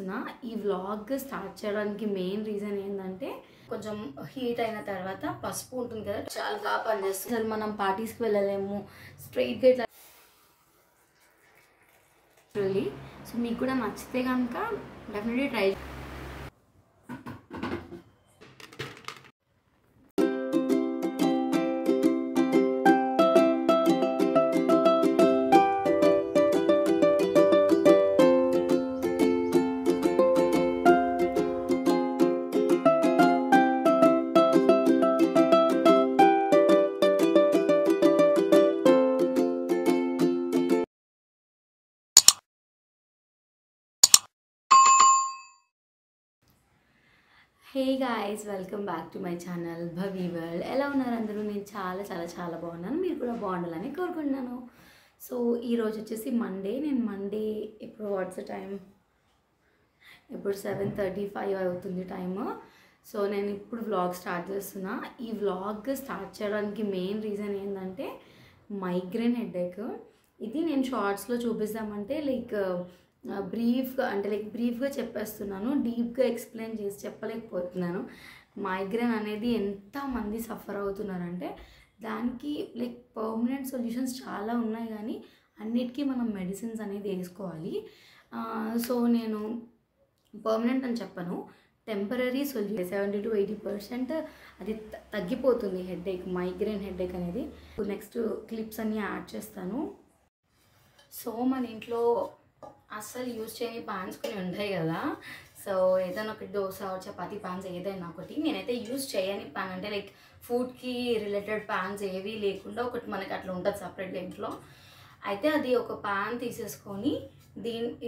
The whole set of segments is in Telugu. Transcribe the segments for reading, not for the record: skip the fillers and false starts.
చేస్తున్నా. ఈ వ్లాగ్ స్టార్ట్ చేయడానికి మెయిన్ రీజన్ ఏంటంటే కొంచెం హీట్ అయిన తర్వాత పసుపు ఉంటుంది కదా, చాలా బాగా పనిచేస్తుంది. అసలు మనం పార్టీస్కి వెళ్ళలేము, స్ట్రైట్గా ఇట్లా. సో మీకు కూడా నచ్చితే కనుక definitely try. Hey guys, welcome back to my channel Bhavi world. ఎలా ఉన్నారు అందరూ? నేను చాలా బాగున్నాను. మీరు కూడా బాగుండాలని కోరుకుంటున్నాను. సో ఈరోజు వచ్చేసి నేను మండే ఇప్పుడు వాట్స్ టైం, ఇప్పుడు 7:35 అవుతుంది టైము. సో నేను ఇప్పుడు వ్లాగ్ స్టార్ట్ చేస్తున్నా. ఈ వ్లాగ్ స్టార్ట్ చేయడానికి మెయిన్ రీజన్ ఏంటంటే మైగ్రేన్ హెడేక్. ఇది నేను షార్ట్స్లో చూపిస్తామంటే బ్రీఫ్గా చెప్పేస్తున్నాను, డీప్గా ఎక్స్ప్లెయిన్ చేసి చెప్పలేకపోతున్నాను. మైగ్రేన్ అనేది ఎంతమంది సఫర్ అవుతున్నారంటే దానికి పర్మనెంట్ సొల్యూషన్స్ చాలా ఉన్నాయి, కానీ అన్నిటికీ మనం మెడిసిన్స్ అనేది వేసుకోవాలి. సో నేను పర్మనెంట్ అని చెప్పను, టెంపరీ సొల్యూషన్ 70 to 80% అది తగ్గిపోతుంది హెడేక్, మైగ్రేన్ హెడేక్ అనేది. నెక్స్ట్ క్లిప్స్ అన్నీ యాడ్ చేస్తాను. సో మన ఇంట్లో అస్సలు యూజ్ చేయని పాన్స్ కొన్ని ఉంటాయి కదా. సో ఏదైనా ఒకటి దోశ చపాతీ పాన్స్ ఏదైనా ఒకటి, నేనైతే యూజ్ చేయని పాన్ అంటే ఫుడ్కి రిలేటెడ్ పాన్స్ ఏవి లేకుండా ఒకటి మనకి అట్లా ఉంటుంది సపరేట్గా ఇంట్లో. అయితే అది ఒక పాన్ తీసేసుకొని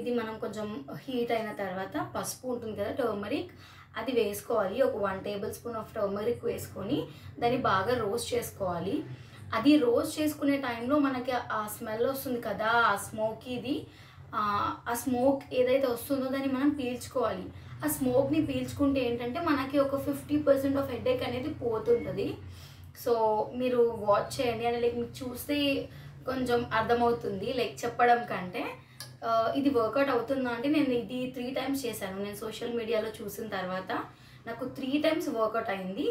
ఇది మనం కొంచెం హీట్ అయిన తర్వాత పసుపు ఉంటుంది కదా, టర్మరిక్, అది వేసుకోవాలి. ఒక 1 tablespoon ఆఫ్ టర్మరిక్ వేసుకొని దాన్ని బాగా రోస్ట్ చేసుకోవాలి. అది రోస్ట్ చేసుకునే టైంలో మనకి ఆ స్మెల్ వస్తుంది కదా, ఆ స్మోక్ ఏదైతే వస్తుందో దాన్ని మనం పీల్చుకోవాలి. ఆ స్మోక్ని పీల్చుకుంటే ఏంటంటే మనకి ఒక 50% ఆఫ్ హెడేక్ అనేది పోతుంటుంది. సో మీరు వాచ్ చేయండి, అని మీకు చూస్తే కొంచెం అర్థమవుతుంది చెప్పడం కంటే. ఇది వర్కౌట్ అవుతుందా అంటే నేను ఇది 3 times చేశాను. నేను సోషల్ మీడియాలో చూసిన తర్వాత నాకు 3 times వర్కౌట్ అయింది.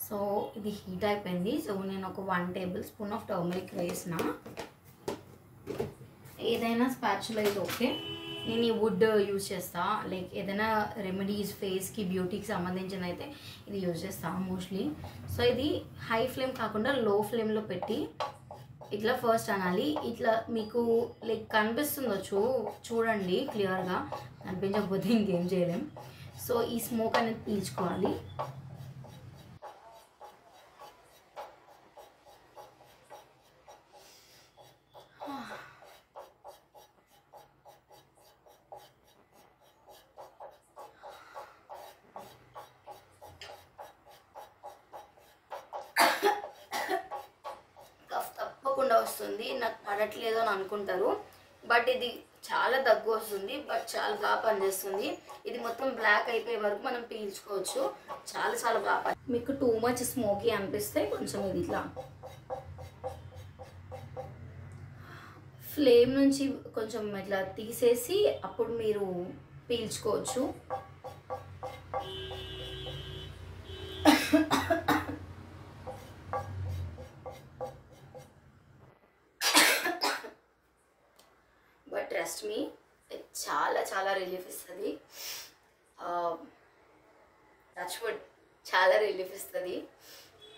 సో ఇది హీట్ అయిపోయింది. సో నేను ఒక 1 tablespoon ఆఫ్ టర్మరిక్ వేసిన. ఏదైనా స్పాచులా అయితే ఓకే. నేను ఈ వుడ్ యూజ్ చేస్తా, ఏదైనా రెమెడీస్ ఫేస్కి బ్యూటీకి సంబంధించిన అయితే ఇది యూజ్ చేస్తాను మోస్ట్లీ. సో ఇది హై ఫ్లేమ్ కాకుండా లో ఫ్లేమ్లో పెట్టి ఇట్లా ఫస్ట్ అనాలి. ఇట్లా మీకు కనిపిస్తుందో చూడండి క్లియర్గా, కనిపించకపోతే ఇంకేం చేయలేం. సో ఈ స్మోక్ అనేది పీల్చుకోవాలి. వస్తుంది, నాకు పడట్లేదు అని అనుకుంటారు, బట్ ఇది చాలా దగ్గు వస్తుంది, బట్ చాలా బాగా పనిచేస్తుంది. ఇది మొత్తం బ్లాక్ అయిపోయే వరకు మనం పీల్చుకోవచ్చు. చాలా బాగా మీకు టూ మచ్ స్మోకీ అనిపిస్తే కొంచెం ఇది ఇట్లా ఫ్లేమ్ నుంచి కొంచెం ఇట్లా తీసేసి అప్పుడు మీరు పీల్చుకోవచ్చు. బట్ ట్రస్ట్ మీ, చాలా రిలీఫ్ ఇస్తుంది. టచ్ వుడ్, చాలా రిలీఫ్ ఇస్తుంది,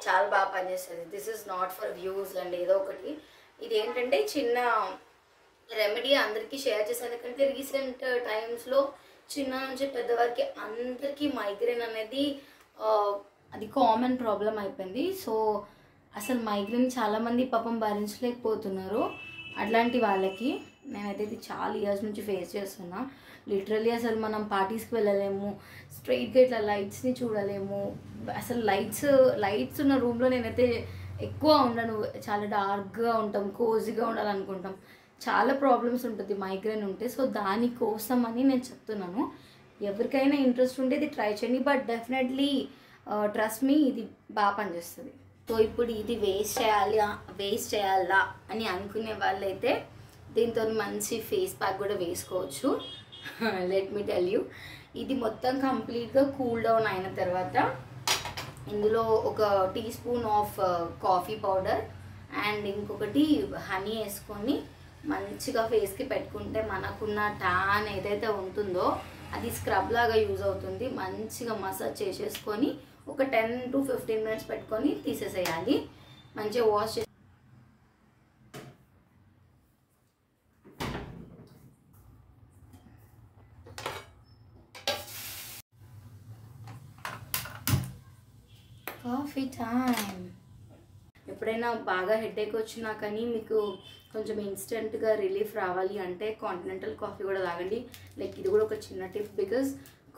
చాలా బాగా పనిచేస్తుంది. This is not for views and ఏదో ఒకటి. ఇది ఏంటంటే చిన్న రెమెడీ అందరికీ షేర్ చేసేది. ఎందుకంటే రీసెంట్ టైమ్స్లో చిన్న నుంచి పెద్దవారికి అందరికీ మైగ్రేన్ అనేది అది కామన్ ప్రాబ్లం అయిపోయింది. సో అసలు మైగ్రేన్ చాలామంది పాపం భరించలేకపోతున్నారు. అట్లాంటి వాళ్ళకి నేనైతే ఇది చాలా ఇయర్స్ నుంచి ఫేస్ చేస్తున్నా. లిటరలీ అసలు మనం పార్టీస్కి వెళ్ళలేము, స్ట్రైట్గా ఇట్లా లైట్స్ని చూడలేము. అసలు లైట్స్ ఉన్న రూమ్లో నేనైతే ఎక్కువ ఉండను, చాలా డార్క్గా ఉంటాం, కోజీగా ఉండాలనుకుంటాం. చాలా ప్రాబ్లమ్స్ ఉంటుంది మైగ్రేన్ ఉంటే. సో దానికోసం అని నేను చెప్తున్నాను. ఎవరికైనా ఇంట్రెస్ట్ ఉంటే ఇది ట్రై చేయండి, బట్ డెఫినెట్లీ ట్రస్ట్ మీ, ఇది బాగా పనిచేస్తుంది. సో ఇప్పుడు ఇది వేస్ట్ చేయాలా అని అనుకునే వాళ్ళైతే దీంతో మంచి ఫేస్ ప్యాక్ కూడా వేసుకోవచ్చు. లెట్ మీ టెల్ యూ, ఇది మొత్తం కంప్లీట్గా కూల్ డౌన్ అయిన తర్వాత ఇందులో ఒక teaspoon of coffee powder and ఇంకొకటి హనీ వేసుకొని మంచిగా ఫేస్కి పెట్టుకుంటే మనకున్న ట్యాన్ ఏదైతే ఉంటుందో అది స్క్రబ్ లాగా యూజ్ అవుతుంది. మంచిగా మసాజ్ చేసేసుకొని ఒక 10 to 15 మినిట్స్ పెట్టుకొని తీసేసేయాలి. మంచిగా వాష్ చేసి కాఫీ టైం. ఎప్పుడైనా బాగా హెడేక్ వచ్చినా కానీ మీకు కొంచెం ఇన్స్టెంట్గా రిలీఫ్ రావాలి అంటే కాంటినెంటల్ కాఫీ కూడా తాగండి. లైక్ ఇది కూడా ఒక చిన్న టిప్, బికాజ్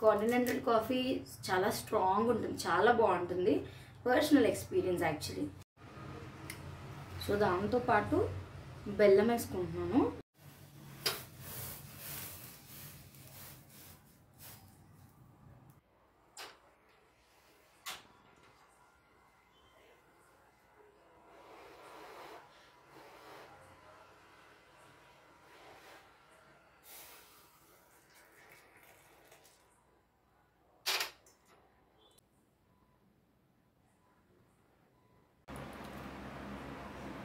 కాంటినెంటల్ కాఫీ చాలా స్ట్రాంగ్ ఉంటుంది, చాలా బాగుంటుంది. Personal experience actually. సో దాంతోపాటు బెల్లం వేసుకుంటున్నాను.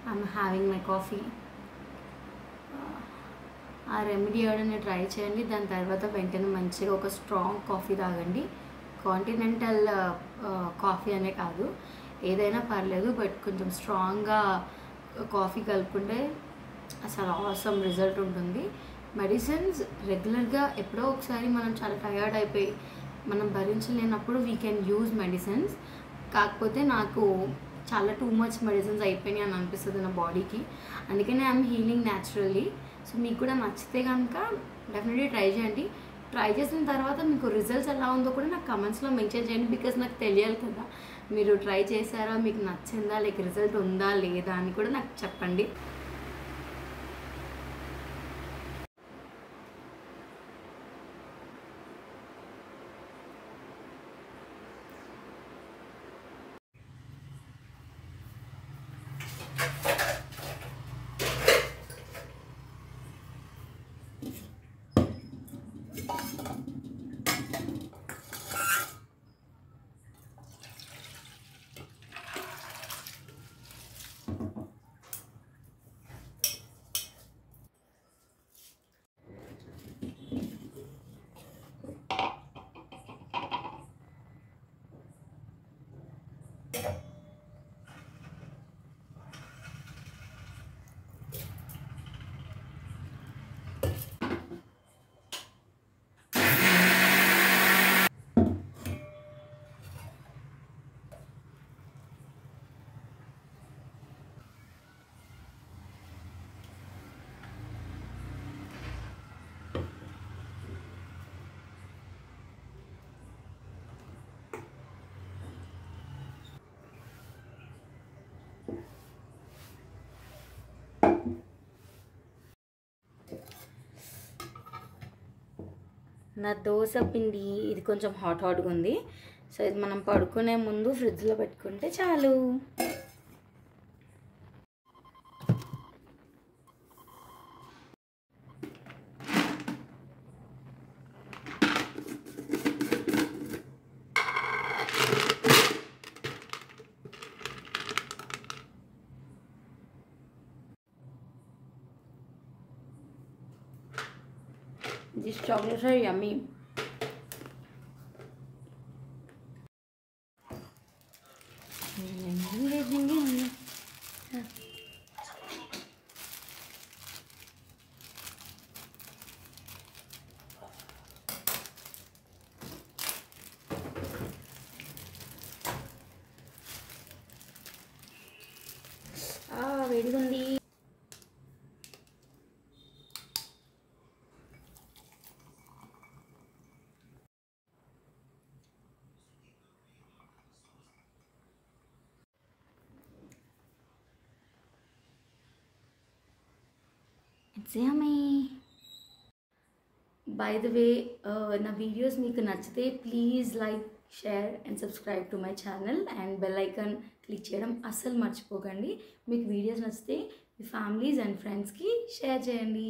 I'm having my coffee. ఆ రెమెడీ ఎవరైనా ట్రై చేయండి, దాని తర్వాత వెంటనే మంచిగా ఒక స్ట్రాంగ్ కాఫీ తాగండి. కాంటినెంటల్ కాఫీ అనే కాదు, ఏదైనా పర్లేదు, బట్ కొంచెం స్ట్రాంగ్గా కాఫీ కలుపుకుంటే అసలు ఆసమ్ రిజల్ట్ ఉంటుంది. మెడిసిన్స్ రెగ్యులర్గా ఎప్పుడో ఒకసారి మనం చాలా టయర్డ్ అయిపోయి మనం భరించలేనప్పుడు వీ కెన్ యూజ్ మెడిసిన్స్. కాకపోతే నాకు చాలా టూ మచ్ మెడిసిన్స్ అయిపోయినాయి అని అనిపిస్తుంది నా బాడీకి, అందుకనే ఐఎమ్ హీలింగ్ న్యాచురల్లీ. సో మీకు కూడా నచ్చితే కనుక డెఫినెట్లీ ట్రై చేయండి. ట్రై చేసిన తర్వాత మీకు రిజల్ట్స్ ఎలా ఉందో కూడా నాకు కమెంట్స్లో మెన్షన్ చేయండి, బికాజ్ నాకు తెలియాలి కదా మీరు ట్రై చేశారా, మీకు నచ్చిందా, లేక రిజల్ట్ ఉందా లేదా అని కూడా నాకు చెప్పండి. నా దోశ పిండి ఇది కొంచెం హాట్గా ఉంది. సో ఇది మనం పడుకునే ముందు ఫ్రిడ్జ్లో పెట్టుకుంటే చాలు. These chocolates are yummy. వేడిగా ఉంది. It's yummy. By the way, నా వీడియోస్ మీకు నచ్చితే please like, share and subscribe to my channel and bell icon click చేయడం అస్సలు మర్చిపోకండి. మీకు వీడియోస్ నచ్చితే మీ ఫ్యామిలీస్ అండ్ ఫ్రెండ్స్కి షేర్ చేయండి.